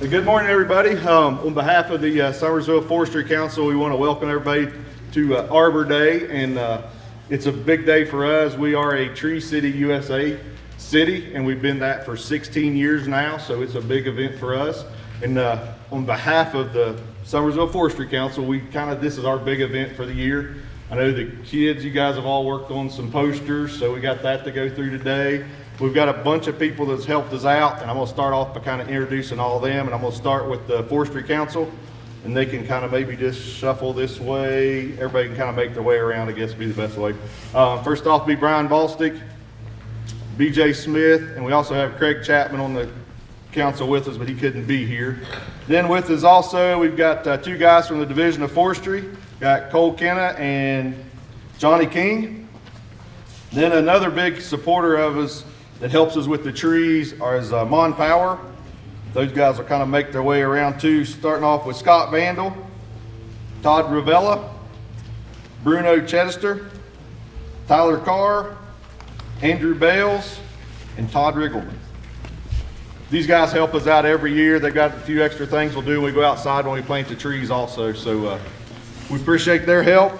Good morning, everybody. On behalf of the Summersville Forestry Council, we want to welcome everybody to Arbor Day, and it's a big day for us. We are a Tree City, USA city, and we've been that for 16 years now, so it's a big event for us. And on behalf of the Summersville Forestry Council, this is our big event for the year. I know the kids, you guys have all worked on some posters, so we got that to go through today. We've got a bunch of people that's helped us out, and I'm gonna start off by kind of introducing all of them, and I'm gonna start with the Forestry Council, and they can kind of maybe just shuffle this way. Everybody can kind of make their way around, I guess would be the best way. First off, be Brian Balstick, BJ Smith, and we also have Craig Chapman on the council with us, but he couldn't be here. Then with us also, we've got two guys from the Division of Forestry, got Cole Kenna and Johnny King. Then another big supporter of us that helps us with the trees is Mon Power. Those guys will kind of make their way around too, starting off with Scott Vandal, Todd Ravella, Bruno Chester, Tyler Carr, Andrew Bales, and Todd Riggleman. These guys help us out every year. They've got a few extra things we'll do when we go outside when we plant the trees also. So we appreciate their help.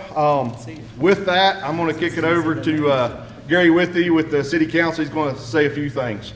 With that, I'm going to kick it over to Gary Withy with the City Council. He's going to say a few things.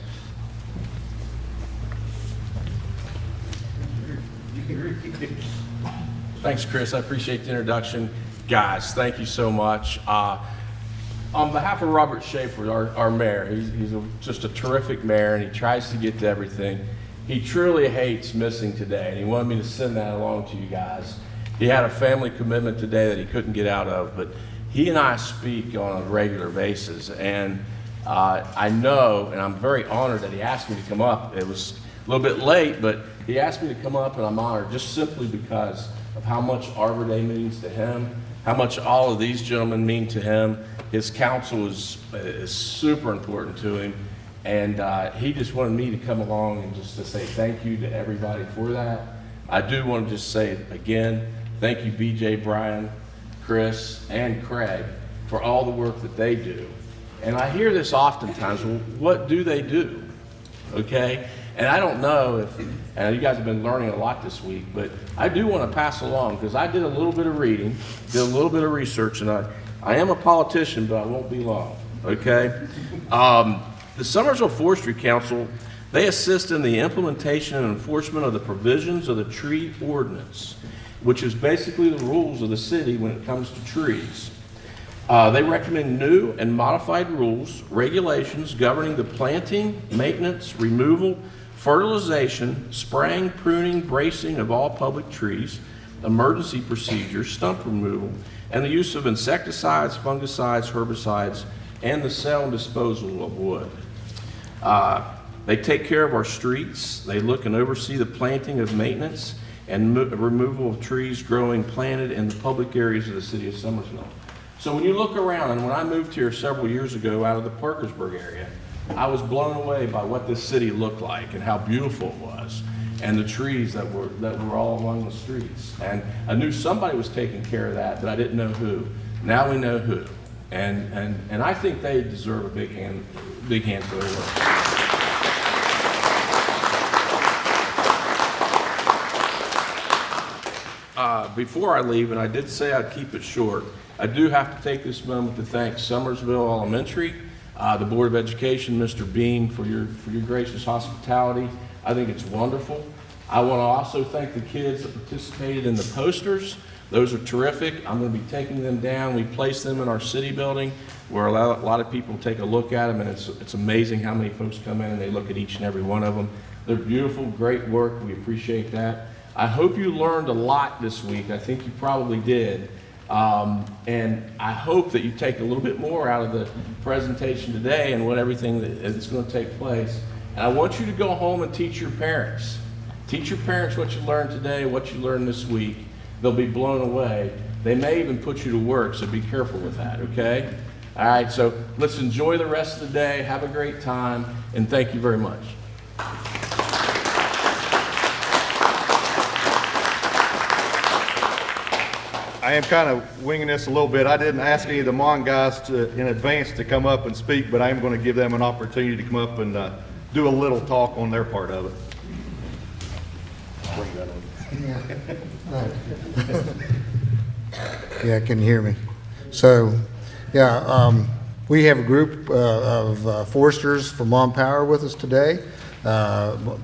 Thanks, Chris. I appreciate the introduction. Guys, thank you so much. On behalf of Robert Schaefer, our mayor, he's just a terrific mayor, and he tries to get to everything. He truly hates missing today, and he wanted me to send that along to you guys. He had a family commitment today that he couldn't get out of, but he and I speak on a regular basis, and I know, and I'm very honored that he asked me to come up. It was a little bit late, but he asked me to come up, and I'm honored just simply because of how much Arbor Day means to him, how much all of these gentlemen mean to him. His council is super important to him, and he just wanted me to come along and just to say thank you to everybody for that. I do want to just say again, thank you BJ, Brian, Chris, and Craig for all the work that they do. And I hear this oftentimes, well, what do they do? Okay? And I don't know if, and you guys have been learning a lot this week, but I do want to pass along, because I did a little bit of reading, did a little bit of research, and I am a politician, but I won't be long, okay? The Summersville Forestry Council, they assist in the implementation and enforcement of the provisions of the tree ordinance, which is basically the rules of the city when it comes to trees. They recommend new and modified rules, regulations governing the planting, maintenance, removal, fertilization, spraying, pruning, bracing of all public trees, emergency procedures, stump removal, and the use of insecticides, fungicides, herbicides, and the sale and disposal of wood. They take care of our streets. They look and oversee the planting of maintenance and removal of trees growing planted in the public areas of the city of Summersville. So when you look around, and when I moved here several years ago out of the Parkersburg area, I was blown away by what this city looked like and how beautiful it was, and the trees that were all along the streets. And I knew somebody was taking care of that, but I didn't know who. Now we know who, and I think they deserve a big hand for their work. Before I leave, and I did say I'd keep it short, I do have to take this moment to thank Summersville Elementary, the Board of Education, Mr. Beam, for your gracious hospitality. I think it's wonderful. I want to also thank the kids that participated in the posters. Those are terrific. I'm going to be taking them down. We place them in our city building where a lot of people take a look at them, and it's amazing how many folks come in and they look at each and every one of them. They're beautiful, great work. We appreciate that. I hope you learned a lot this week. I think you probably did. And I hope that you take a little bit more out of the presentation today and what everything that's going to take place. And I want you to go home and teach your parents. Teach your parents what you learned today, what you learned this week. They'll be blown away. They may even put you to work, so be careful with that, okay? All right, so let's enjoy the rest of the day. Have a great time, and thank you very much. I am kind of winging this a little bit. I didn't ask any of the Mon guys in advance to come up and speak, but I am going to give them an opportunity to come up and do a little talk on their part of it. spring that on. Yeah, can you hear me? So, yeah, we have a group of foresters from Mon Power with us today,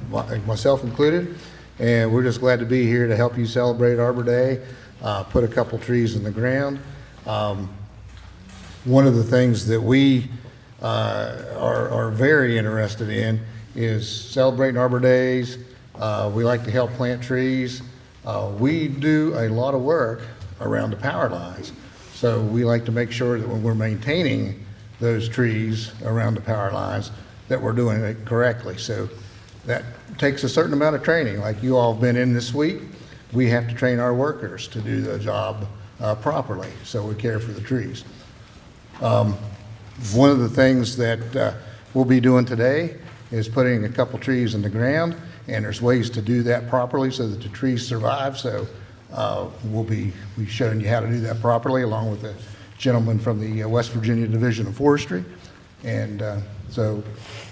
myself included, and we're just glad to be here to help you celebrate Arbor Day, put a couple trees in the ground. One of the things that we are very interested in is celebrating Arbor Days. We like to help plant trees. We do a lot of work around the power lines, so we like to make sure that when we're maintaining those trees around the power lines that we're doing it correctly. So that takes a certain amount of training. Like you all have been in this week, we have to train our workers to do the job properly, so we care for the trees. One of the things that we'll be doing today is putting a couple trees in the ground, and there's ways to do that properly so that the trees survive. So we'll be showing you how to do that properly, along with a gentleman from the West Virginia Division of Forestry. And so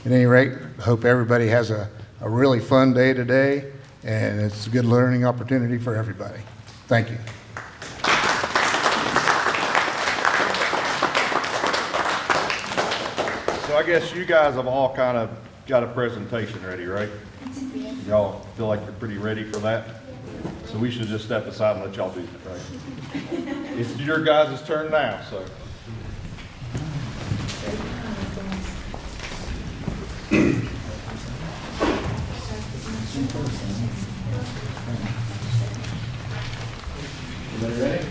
at any rate, hope everybody has a really fun day today, and it's a good learning opportunity for everybody. Thank you. So I guess you guys have all kind of got a presentation ready, right? Y'all feel like you're pretty ready for that? So we should just step aside and let y'all do that, right? It's your guys' turn now, so. Everybody ready?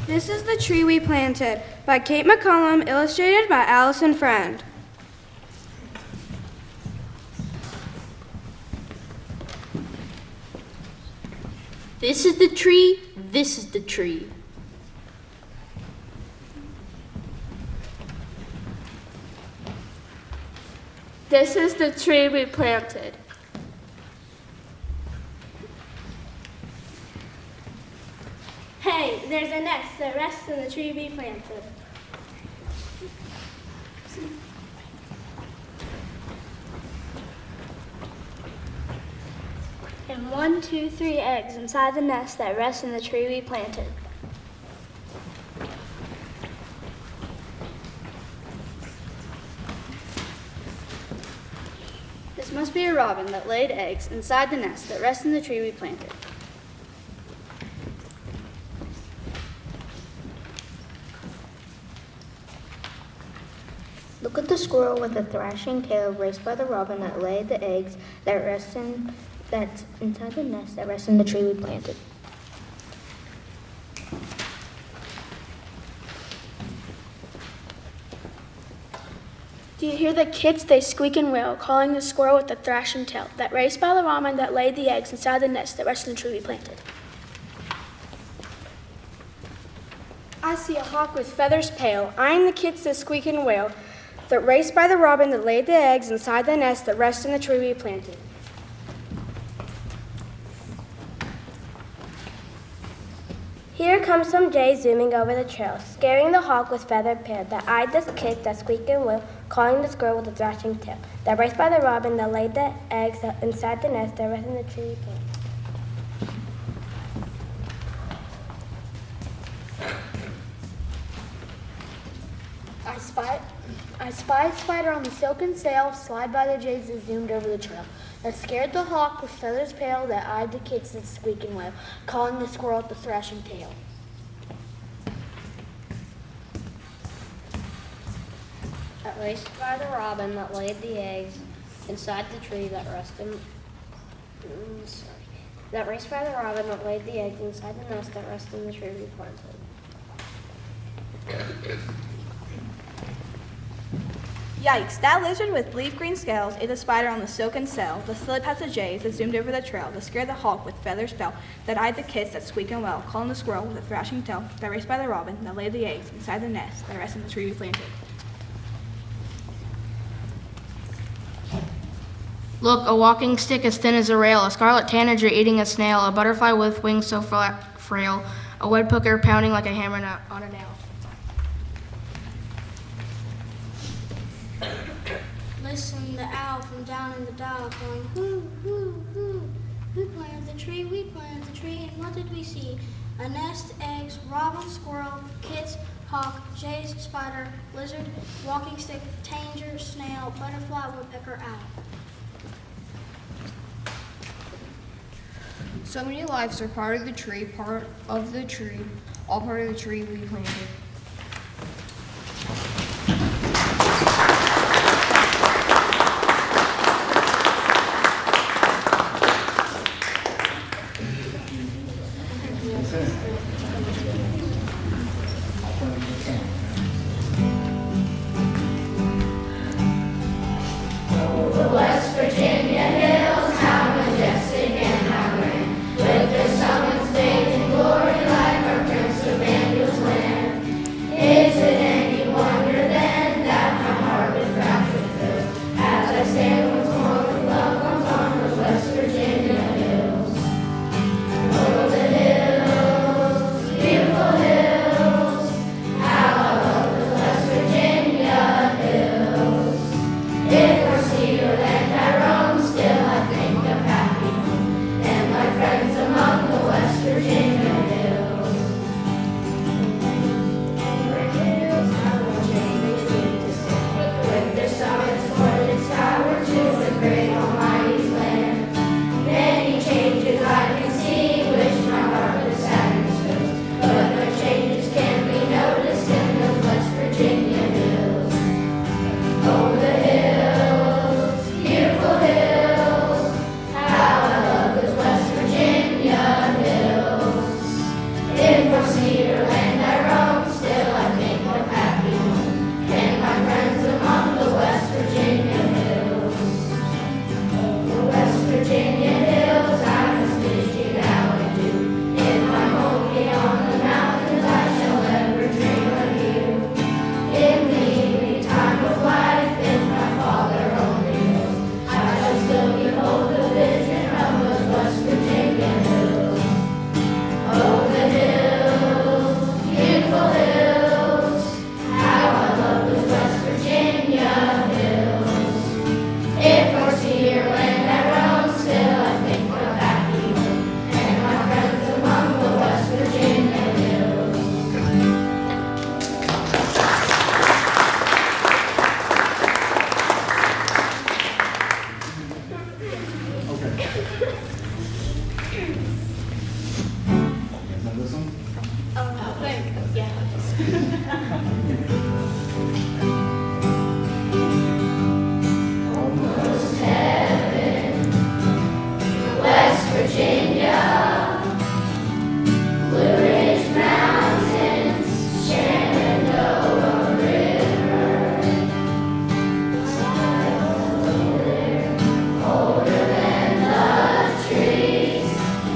This is The Tree We Planted by Kate McCollum, illustrated by Allison Friend. This is the tree, this is the tree. This is the tree we planted. Hey, there's a nest that rests in the tree we planted. And 1, 2, 3 eggs inside the nest that rests in the tree we planted. This must be a robin that laid eggs inside the nest that rests in the tree we planted. Look at the squirrel with the thrashing tail raised by the robin that laid the eggs that's inside the nest that rests in the tree we planted. Do you hear the kids? They squeak and wail, calling the squirrel with the thrashing tail that raised by the robin that laid the eggs inside the nest that rests in the tree we planted. I see a hawk with feathers pale, eyeing the kids that squeak and wail, that raced by the robin that laid the eggs inside the nest that rests in the tree we planted. Here comes some jays zooming over the trail, scaring the hawk with feathered pail, that eyed the kit that squeaked and will, calling the squirrel with a thrashing tail, that raced by the robin that laid the eggs inside the nest that rested in the tree plant. I spied Spider on the silken sail, slide by the jays that zoomed over the trail, that scared the hawk with feathers pale, that eyed the kits that squeak and wail, calling the squirrel with the thrashing tail. That raced by the robin that laid the eggs inside the tree that rested. That raced by the robin that laid the eggs inside the nest that rested in the tree we planted. Yikes, that lizard with leaf green scales ate a spider on the silken sail, the slid past the jays that zoomed over the trail, that scared the hawk with feathers pale, that eyed the kits that squeak and wail, calling the squirrel with a thrashing tail, that raced by the robin that laid the eggs inside the nest that rested in the tree we planted. Look, a walking stick as thin as a rail, a scarlet tanager eating a snail, a butterfly with wings so frail, a woodpecker pounding like a hammer on a nail. Listen, the owl from down in the dial going, hoo, hoo, hoo. We planted the tree, we planted the tree, and what did we see? A nest, eggs, robin, squirrel, kits, hawk, jays, spider, lizard, walking stick, tanager, snail, butterfly, woodpecker, owl. So many lives are part of the tree, all part of the tree we planted.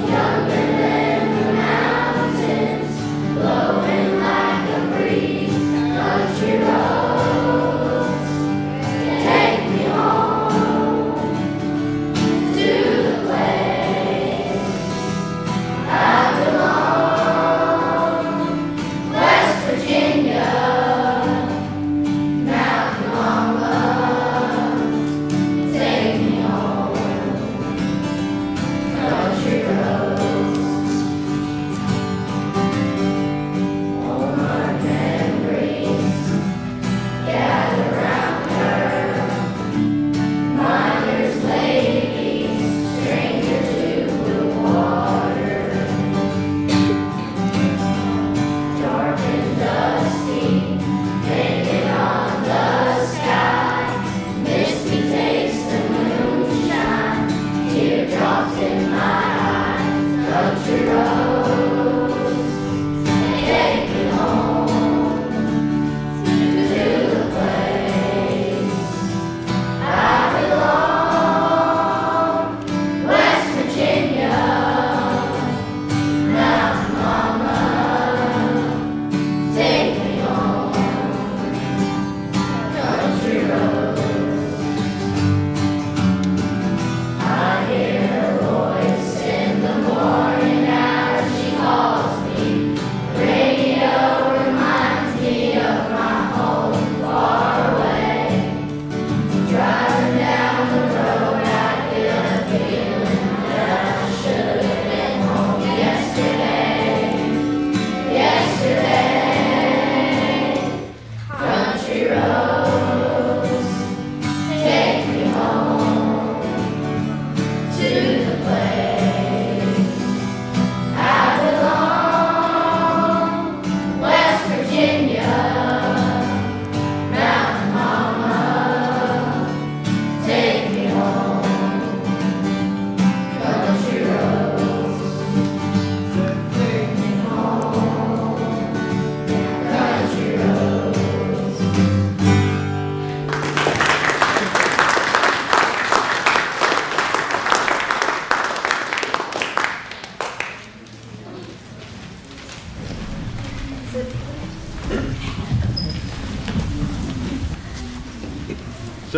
Young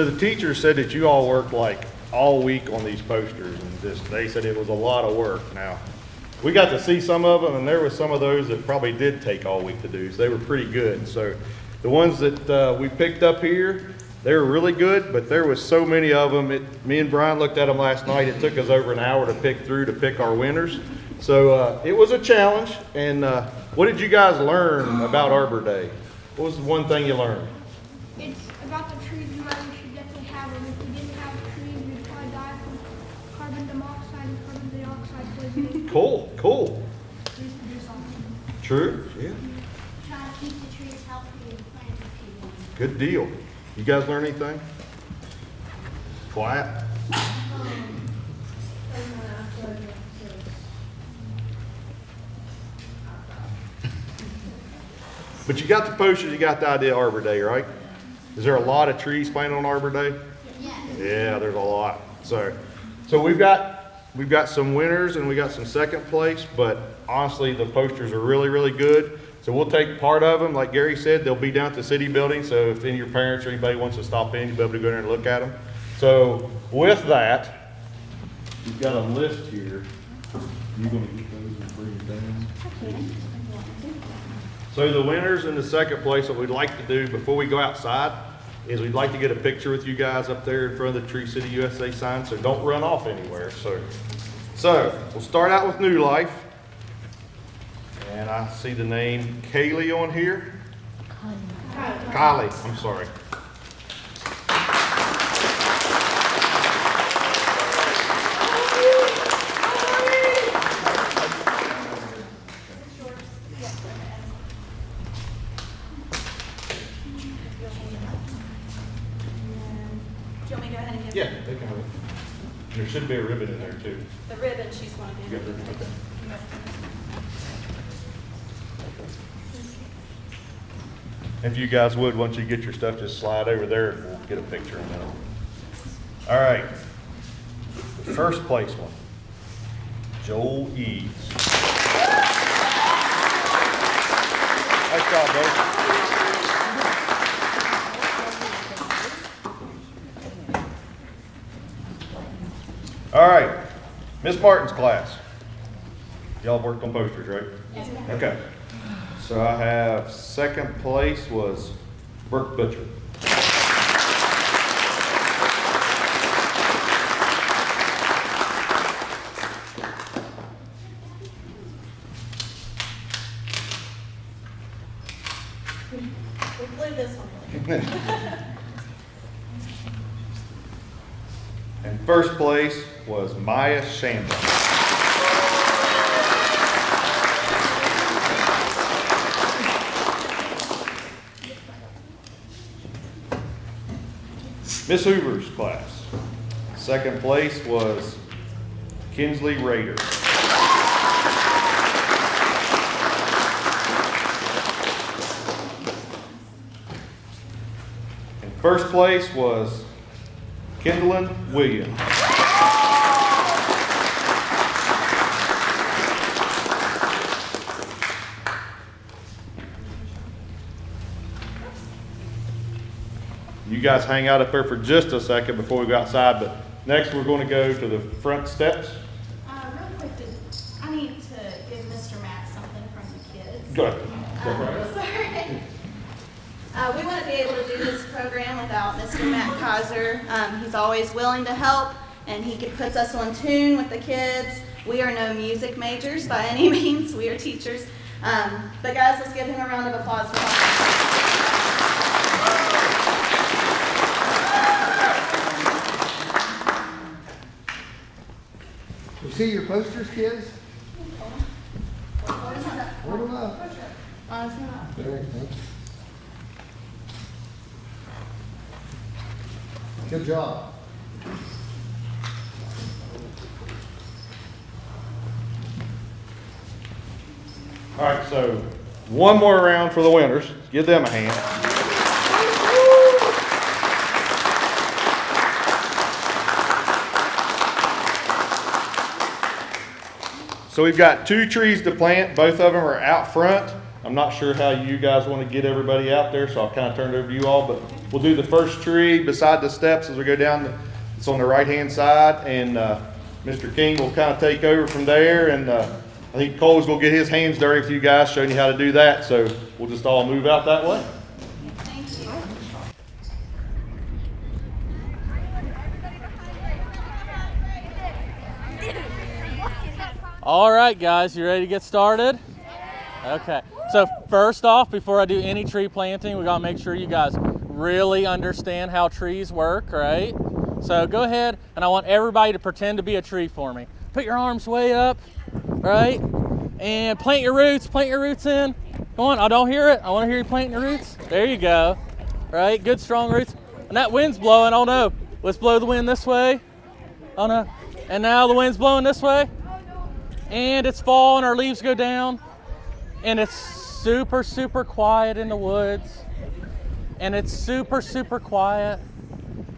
So the teacher said that you all worked like all week on these posters, and they said it was a lot of work. Now, we got to see some of them, and there was some of those that probably did take all week to do, so they were pretty good. So the ones that we picked up here, they were really good, but there was so many of them. Me and Brian looked at them last night. It took us over an hour to pick our winners. So it was a challenge. And what did you guys learn about Arbor Day? What was the one thing you learned? It's about the trees. You guys should definitely have them. If we didn't have trees, we'd probably die from carbon monoxide and carbon dioxide poisoning. Cool. Trees produce oxygen. True. Yeah. Try to keep the trees healthy and plant people. Good deal. You guys learn anything? Quiet. But you got the posters, you got the idea of Arbor Day, right? Is there a lot of trees planted on Arbor Day? Yeah, there's a lot. So we've got some winners and we got some second place, but honestly, the posters are really, really good. So we'll take part of them. Like Gary said, they'll be down at the city building. So if any of your parents or anybody wants to stop in, you'll be able to go there and look at them. So with that, you've got a list here. You're going to get those and bring it down. So the winners in the second place, what we'd like to do before we go outside is we'd like to get a picture with you guys up there in front of the Tree City USA sign. So don't run off anywhere. So we'll start out with New Life. And I see the name Kaylee on here. Kylie, I'm sorry. Do you want me to go ahead and give Yeah, they can have it. There should be a ribbon in there too. the ribbon? She's one of You them. got ribbon? Okay. If you guys would, once you get your stuff, just slide over there and we'll get a picture in a minute. All right. The first place one, Joel Eads. Nice job, bro. All right, Miss Martin's class. Y'all worked on posters, right? Yes. Okay. So I have second place was Burke Butcher. We blew this one. And first place was Maya Shanda. Miss Hoover's class. Second place was Kinsley Rader. And first place was Kendallin Williams. You guys hang out up there for just a second before we go outside, but next we're going to go to the front steps. Real quick, I need to give Mr. Matt something from the kids. Go ahead. Sorry. We wouldn't be able to do this program without Mr. Matt Kaiser. He's always willing to help, and he puts us on tune with the kids. We are no music majors by any means. We are teachers. But guys, let's give him a round of applause for that. You see your posters, kids? Hold them up. There, thanks. Good job. All right, so one more round for the winners. Give them a hand. So we've got 2 trees to plant. Both of them are out front. I'm not sure how you guys want to get everybody out there, so I'll kind of turn it over to you all, but we'll do the first tree beside the steps as we go down. It's on the right-hand side, and Mr. King will kind of take over from there. And I think Cole's gonna get his hands dirty for you guys, showing you how to do that. So we'll just all move out that way. All right, guys, you ready to get started? Okay, so first off, before I do any tree planting, we gotta make sure you guys really understand how trees work, right? So go ahead, and I want everybody to pretend to be a tree for me. Put your arms way up, right? And plant your roots in. Come on, I don't hear it. I wanna hear you planting your roots. There you go, right? Good, strong roots. And that wind's blowing, oh no. Let's blow the wind this way. Oh no. And now the wind's blowing this way. And it's fall and our leaves go down. And it's super, super quiet in the woods. And it's super, super quiet.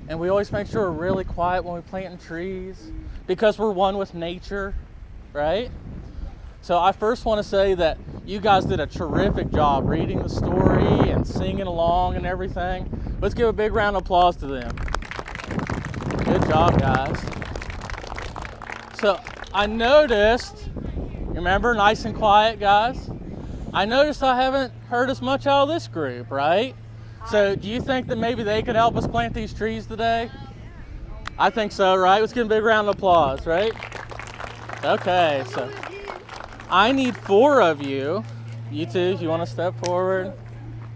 And we always make sure we're really quiet when we plant trees because we're one with nature, right? So I first want to say that you guys did a terrific job reading the story and singing along and everything. Let's give a big round of applause to them. Good job, guys. So I noticed, remember, nice and quiet, guys? I noticed I haven't heard as much out of this group, right? So do you think that maybe they could help us plant these trees today? I think so, right? Let's give them a big round of applause, right? Okay, so I need 4 of you. You two, if you want to step forward.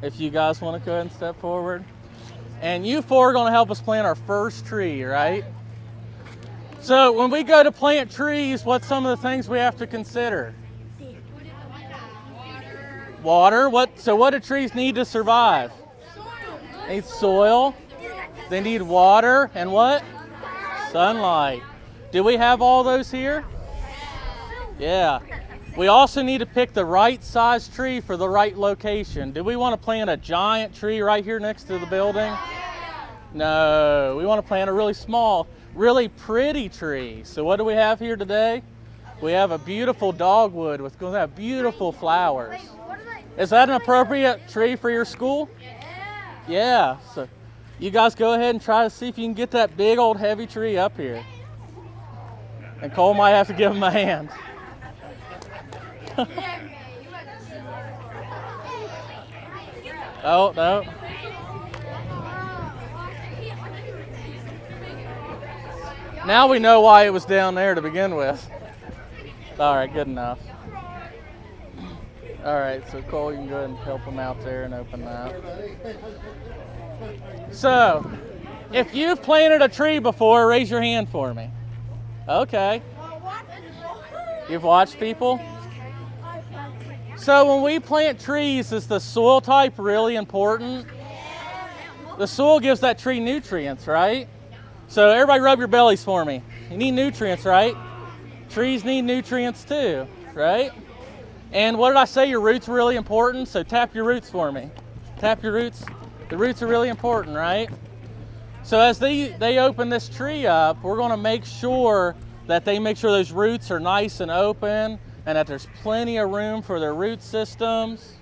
If you guys want to go ahead and step forward. And you 4 are going to help us plant our first tree, right? So when we go to plant trees, what's some of the things we have to consider? Water. So what do trees need to survive? They need soil. They need water and what? Sunlight. Do we have all those here? Yeah. We also need to pick the right size tree for the right location. Do we want to plant a giant tree right here next to the building? No. We want to plant a really small, really pretty tree. So what do we have here today? We have a beautiful dogwood with going to have beautiful flowers. Is that an appropriate tree for your school? Yeah. So you guys go ahead and try to see if you can get that big old heavy tree up here. And Cole might have to give him a hand. Oh, no. Now we know why it was down there to begin with. All right, good enough. All right, so Cole, you can go ahead and help him out there and open that. So, if you've planted a tree before, raise your hand for me. Okay. You've watched people? So when we plant trees, is the soil type really important? The soil gives that tree nutrients, right? So everybody rub your bellies for me. You need nutrients, right? Trees need nutrients too, right? And what did I say? Your roots are really important, so tap your roots for me. Tap your roots. The roots are really important, right? So as they open this tree up, we're going to make sure that they make sure those roots are nice and open and that there's plenty of room for their root systems.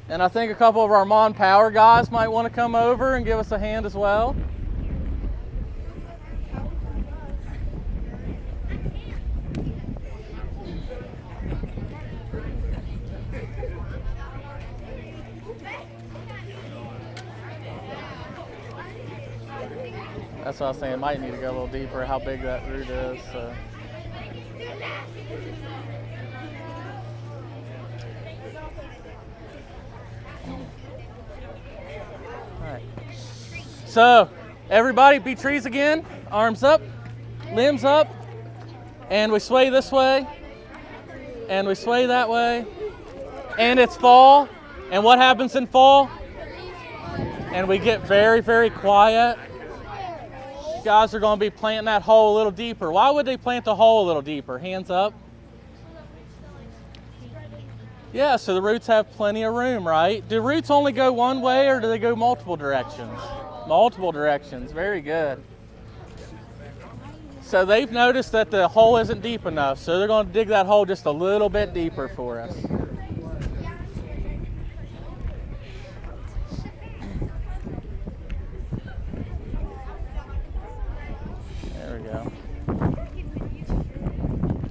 And I think a couple of our Mon Power guys might want to come over and give us a hand as well. That's what I was saying. It might need to go a little deeper, how big that root is. So. All right. So, everybody be trees again. Arms up, limbs up, and we sway this way, and we sway that way. And it's fall. And what happens in fall? And we get very, very quiet. Guys are going to be planting that hole a little deeper. Why would they plant the hole a little deeper? Hands up. Yeah, so the roots have plenty of room, right? Do roots only go one way or do they go multiple directions? Multiple directions. Very good. So they've noticed that the hole isn't deep enough, so they're going to dig that hole just a little bit deeper for us.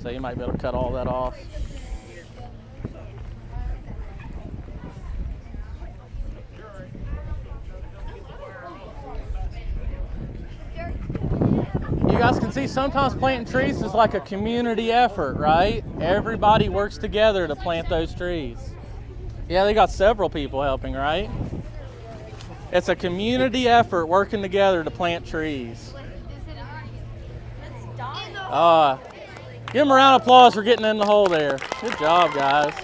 So you might be able to cut all that off. You guys can see sometimes planting trees is like a community effort, right? Everybody works together to plant those trees. Yeah, they got several people helping, right? It's a community effort working together to plant trees. Give them a round of applause for getting in the hole there. Good job, guys.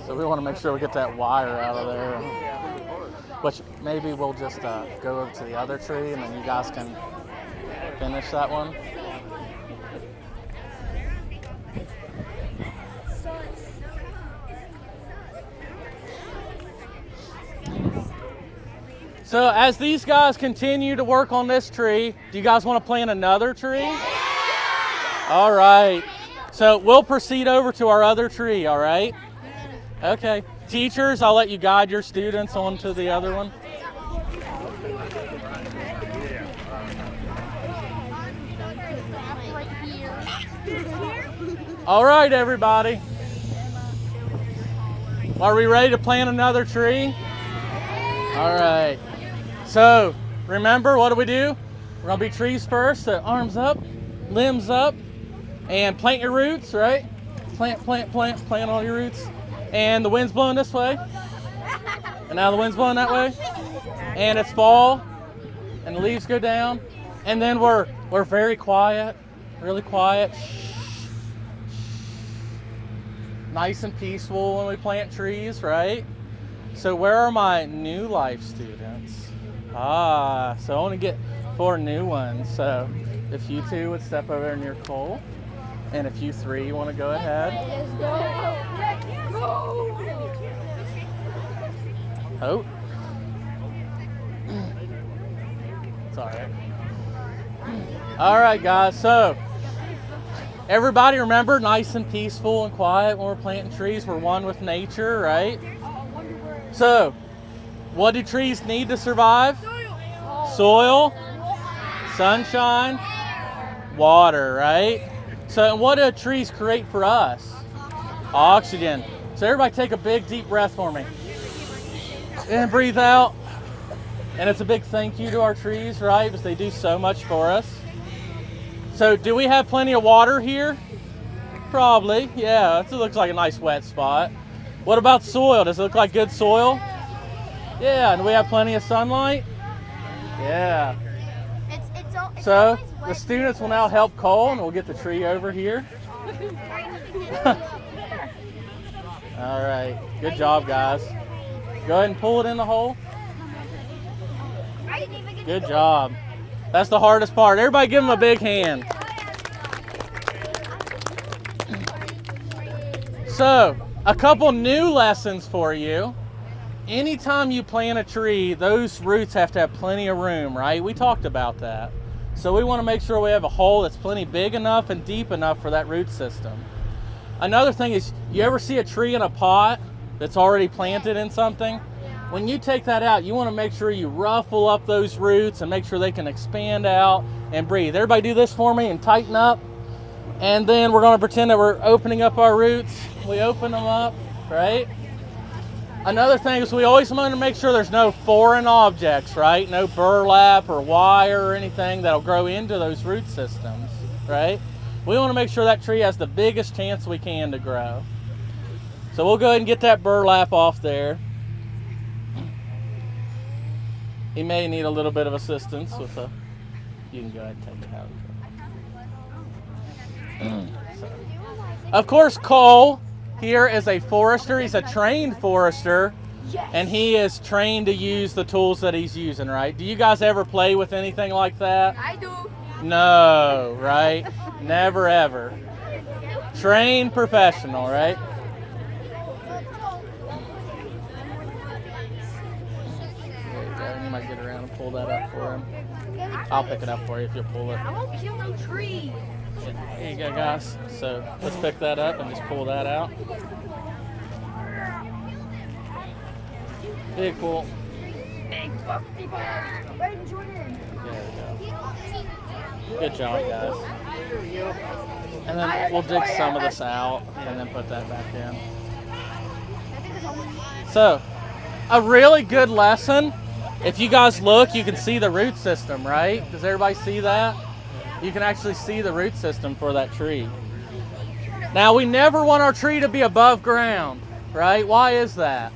So we want to make sure we get that wire out of there. Which maybe we'll just go over to the other tree and then you guys can finish that one. So as these guys continue to work on this tree, do you guys want to plant another tree? Yeah! All right. So we'll proceed over to our other tree, all right? Okay. Teachers, I'll let you guide your students on to the other one. All right, everybody. Are we ready to plant another tree? All right. So remember, what do? We're gonna be trees first. So arms up, limbs up, and plant your roots, right? Plant all your roots. And the wind's blowing this way. And now the wind's blowing that way. And it's fall, and the leaves go down. And then we're very quiet, really quiet. Nice and peaceful when we plant trees, right? So where are my new life students? So I want to get 4 new ones. So if you 2 would step over there near Cole, and if you 3 want to go ahead. Oh. It's all right. All right, guys. So everybody remember, nice and peaceful and quiet when we're planting trees. We're one with nature, right? So, what do trees need to survive? Soil, sunshine, water, right? So, what do trees create for us? Oxygen. So, everybody take a big, deep breath for me. And breathe out. And it's a big thank you to our trees, right? Because they do so much for us. So, do we have plenty of water here? Probably, yeah. It looks like a nice wet spot. What about soil? Does it look like good soil? Yeah, and do we have plenty of sunlight? Yeah. So the students will now help Cole, and we'll get the tree over here. All right, good job, guys. Go ahead and pull it in the hole. Good job. That's the hardest part. Everybody give them a big hand. So, a couple new lessons for you. Anytime you plant a tree, those roots have to have plenty of room, right? We talked about that. So we want to make sure we have a hole that's plenty big enough and deep enough for that root system. Another thing is, you ever see a tree in a pot that's already planted in something? When you take that out, you want to make sure you ruffle up those roots and make sure they can expand out and breathe. Everybody do this for me and tighten up. And then we're going to pretend that we're opening up our roots. We open them up, right? Another thing is we always want to make sure there's no foreign objects, right? No burlap or wire or anything that'll grow into those root systems, right? We want to make sure that tree has the biggest chance we can to grow. So we'll go ahead and get that burlap off there. He may need a little bit of assistance with a, you can go ahead and take it out. Of course, Cole here is a forester. He's a trained forester, and he is trained to use the tools that he's using, right? Do you guys ever play with anything like that? I do. No, right? Never ever. Trained professional, right? There you go. You might get around and pull that up for him. I'll pick it up for you if you'll pull it. I won't kill no tree. Here you go, guys. So let's pick that up and just pull that out. Big pull. Big buffy bird. Jordan. There we go. Good job, guys. And then we'll dig some of this out and then put that back in. So, a really good lesson. If you guys look, you can see the root system, right? Does everybody see that? You can actually see the root system for that tree. Now, we never want our tree to be above ground, right? Why is that?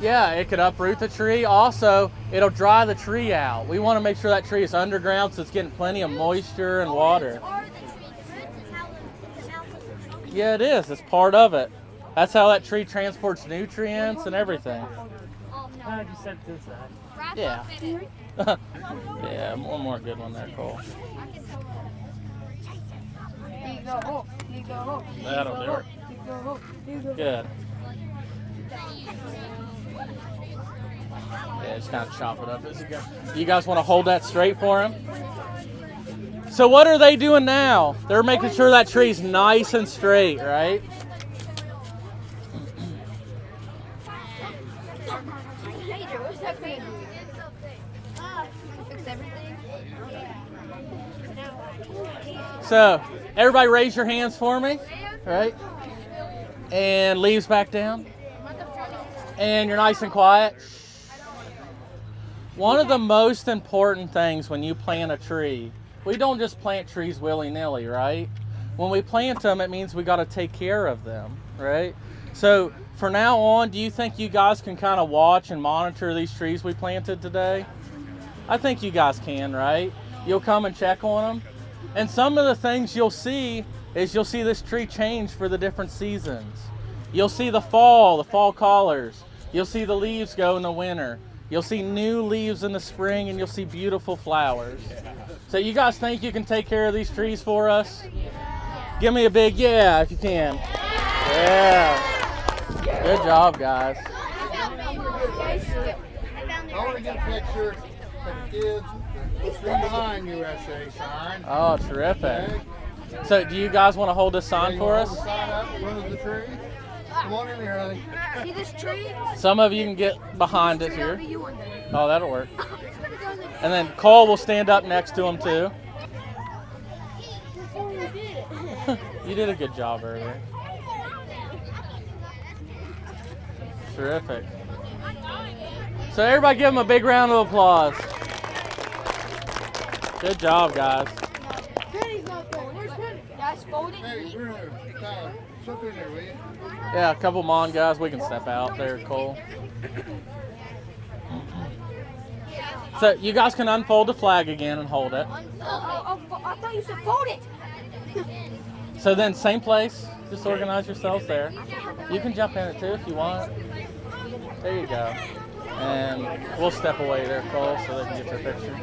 Yeah, it could uproot the tree. Also, it'll dry the tree out. We want to make sure that tree is underground so it's getting plenty of moisture and water. Yeah, it is. It's part of it. That's how that tree transports nutrients and everything. Yeah. Yeah, one more good one there, Cole. That'll do it. Good. Yeah, just kind of chop it up as you go. You guys want to hold that straight for him? So what are they doing now? They're making sure that tree's nice and straight, right? So, everybody raise your hands for me, right? And leaves back down. And you're nice and quiet. One of the most important things when you plant a tree, we don't just plant trees willy-nilly, right? When we plant them, it means we got to take care of them, right? So, for now on, do you think you guys can kind of watch and monitor these trees we planted today? I think you guys can, right? You'll come and check on them. And some of the things you'll see is you'll see this tree change for the different seasons. You'll see the fall colors. You'll see the leaves go in the winter. You'll see new leaves in the spring, and you'll see beautiful flowers. So you guys think you can take care of these trees for us? Give me a big yeah if you can. Yeah. Good job, guys. I want to get a picture of the kids. Stand behind USA sign. Oh, terrific. So do you guys want to hold this sign for us? Sign up in front of the tree. Come on in here, honey. See this tree? Some of you can get behind it here. Oh, that'll work. And then Cole will stand up next to him too. You did a good job earlier. Terrific. So everybody give him a big round of applause. Good job, guys. Hey, Bruno, Tyler, slip in there, will you? Yeah, a couple Mon guys, we can step out there, Cole. So you guys can unfold the flag again and hold it. I thought you said fold it. So then same place, just organize yourselves there. You can jump in it too if you want. There you go. And we'll step away there, Cole, so they can get their picture.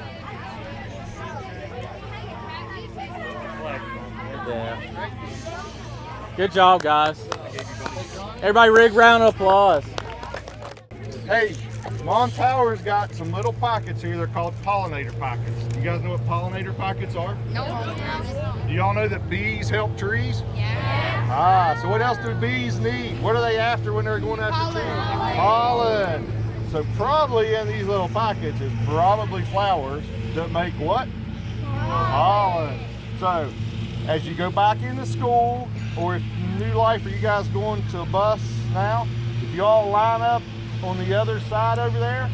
Yeah. Good job, guys. Everybody rig round of applause. Hey, Mon Tower's got some little pockets here. They're called pollinator pockets. You guys know what pollinator pockets are? No. Do y'all know that bees help trees? Yeah. Ah, so what else do bees need? What are they after when they're going after trees? Pollen. So probably in these little pockets is probably flowers that make what? Pollen. So as you go back into school, or if New Life, are you guys going to a bus now? If you all line up on the other side over there,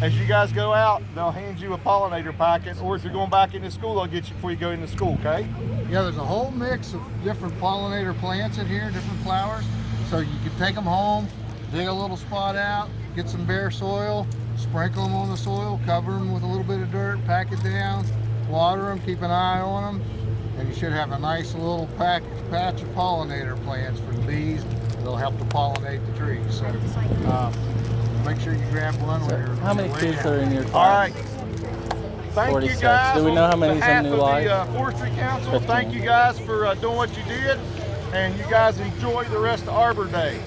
as you guys go out, they'll hand you a pollinator packet, or if you're going back into school, they'll get you before you go into school, okay? Yeah, there's a whole mix of different pollinator plants in here, different flowers. So you can take them home, dig a little spot out, get some bare soil, sprinkle them on the soil, cover them with a little bit of dirt, pack it down, water them, keep an eye on them, and you should have a nice little patch of pollinator plants for the bees. They'll help to pollinate the trees. So make sure you grab one. How many kids are in your class? All right. Thank 46. you guys. Do we know how many's in On New behalf Life? of the Forestry Council, 15. thank you guys for doing what you did, and you guys enjoy the rest of Arbor Day.